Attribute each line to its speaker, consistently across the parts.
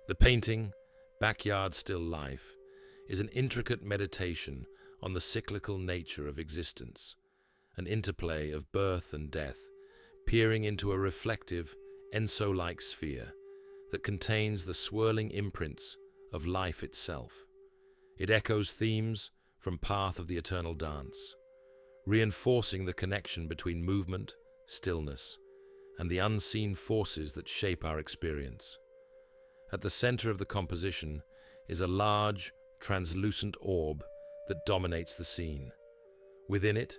Speaker 1: The painting, Backyard Still Life, is an intricate meditation on the cyclical nature of existence, an interplay of birth and death, peering into a reflective, Enso-like sphere that contains the swirling imprints of life itself. It echoes themes from Path of the Eternal Dance, reinforcing the connection between movement, stillness, and the unseen forces that shape our experience. At the center of the composition is a large, translucent orb that dominates the scene. Within it,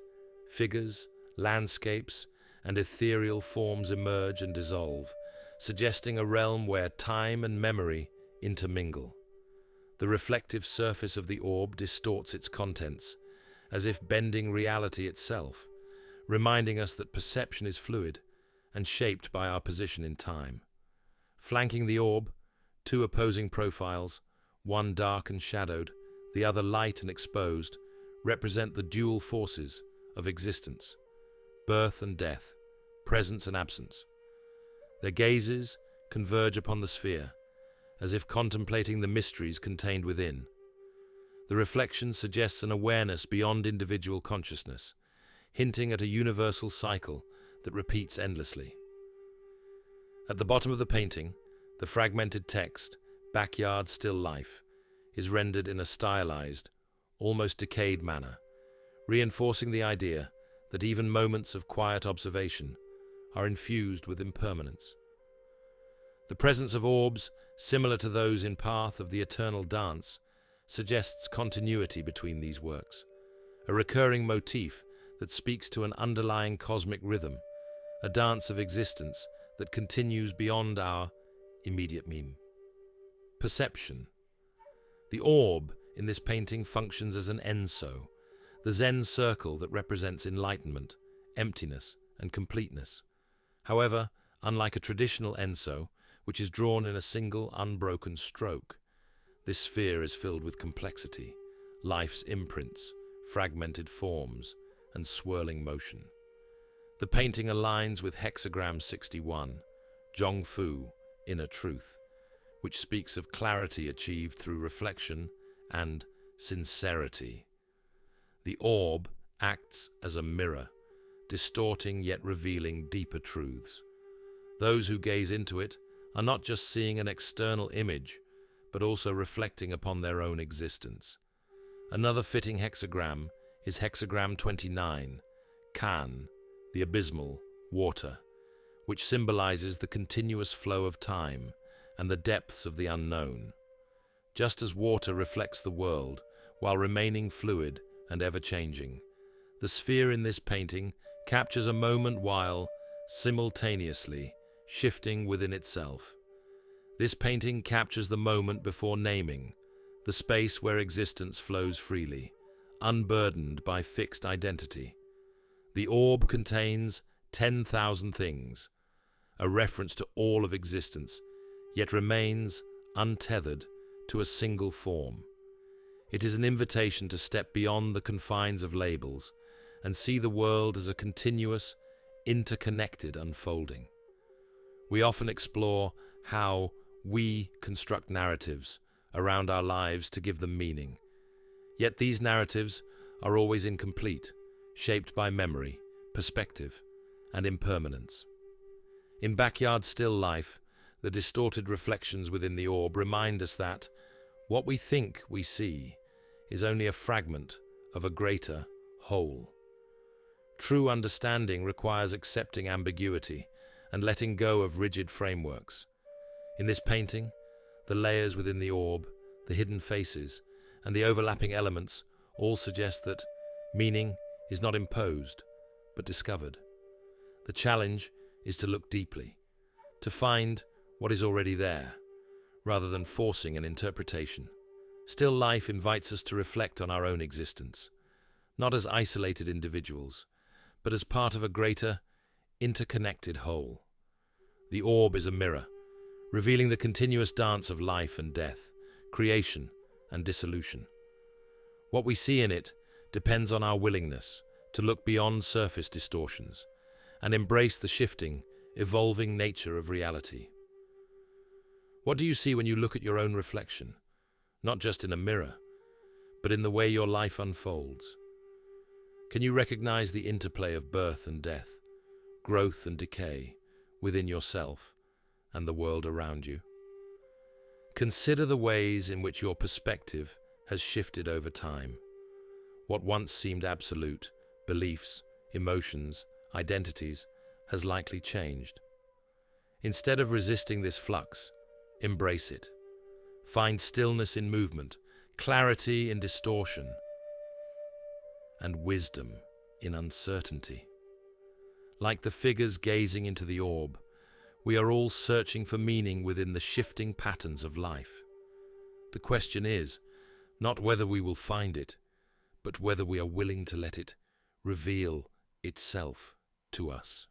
Speaker 1: figures, landscapes, and ethereal forms emerge and dissolve, suggesting a realm where time and memory intermingle. The reflective surface of the orb distorts its contents, as if bending reality itself, reminding us that perception is fluid and shaped by our position in time. Flanking the orb, two opposing profiles, one dark and shadowed, the other light and exposed, represent the dual forces of existence, birth and death, presence and absence. Their gazes converge upon the sphere, as if contemplating the mysteries contained within. The reflection suggests an awareness beyond individual consciousness, hinting at a universal cycle that repeats endlessly. At the bottom of the painting, the fragmented text, Backyard Still Life, is rendered in a stylized, almost decayed manner, reinforcing the idea that even moments of quiet observation are infused with impermanence. The presence of orbs, similar to those in Path of the Eternal Dance, suggests continuity between these works, a recurring motif that speaks to an underlying cosmic rhythm, a dance of existence that continues beyond our immediate meme. Perception. The orb in this painting functions as an Enso, the Zen circle that represents enlightenment, emptiness, and completeness. However, unlike a traditional Enso, which is drawn in a single unbroken stroke, this sphere is filled with complexity, life's imprints, fragmented forms, and swirling motion. The painting aligns with hexagram 61, Zhongfu, Inner Truth, which speaks of clarity achieved through reflection and sincerity. The orb acts as a mirror, distorting yet revealing deeper truths. Those who gaze into it are not just seeing an external image, but also reflecting upon their own existence. Another fitting hexagram is hexagram 29, Kan, the abysmal, water, which symbolizes the continuous flow of time and the depths of the unknown. Just as water reflects the world while remaining fluid and ever-changing, the sphere in this painting captures a moment while simultaneously shifting within itself. This painting captures the moment before naming, the space where existence flows freely, unburdened by fixed identity. The orb contains 10,000 things, a reference to all of existence, yet remains untethered to a single form. It is an invitation to step beyond the confines of labels and see the world as a continuous, interconnected unfolding. We often explore how we construct narratives around our lives to give them meaning. Yet these narratives are always incomplete, shaped by memory, perspective, and impermanence. In Backyard Still Life, the distorted reflections within the orb remind us that what we think we see is only a fragment of a greater whole. True understanding requires accepting ambiguity and letting go of rigid frameworks. In this painting, the layers within the orb, the hidden faces, and the overlapping elements all suggest that meaning is not imposed, but discovered. The challenge is to look deeply, to find what is already there, rather than forcing an interpretation. Still Life invites us to reflect on our own existence, not as isolated individuals, but as part of a greater, interconnected whole. The orb is a mirror, revealing the continuous dance of life and death, creation and dissolution. What we see in it depends on our willingness to look beyond surface distortions and embrace the shifting, evolving nature of reality. What do you see when you look at your own reflection? Not just in a mirror, but in the way your life unfolds. Can you recognize the interplay of birth and death, growth and decay within yourself and the world around you? Consider the ways in which your perspective has shifted over time. What once seemed absolute, beliefs, emotions, identities, has likely changed. Instead of resisting this flux, embrace it. Find stillness in movement, clarity in distortion, and wisdom in uncertainty. Like the figures gazing into the orb, we are all searching for meaning within the shifting patterns of life. The question is not whether we will find it, but whether we are willing to let it reveal itself to us.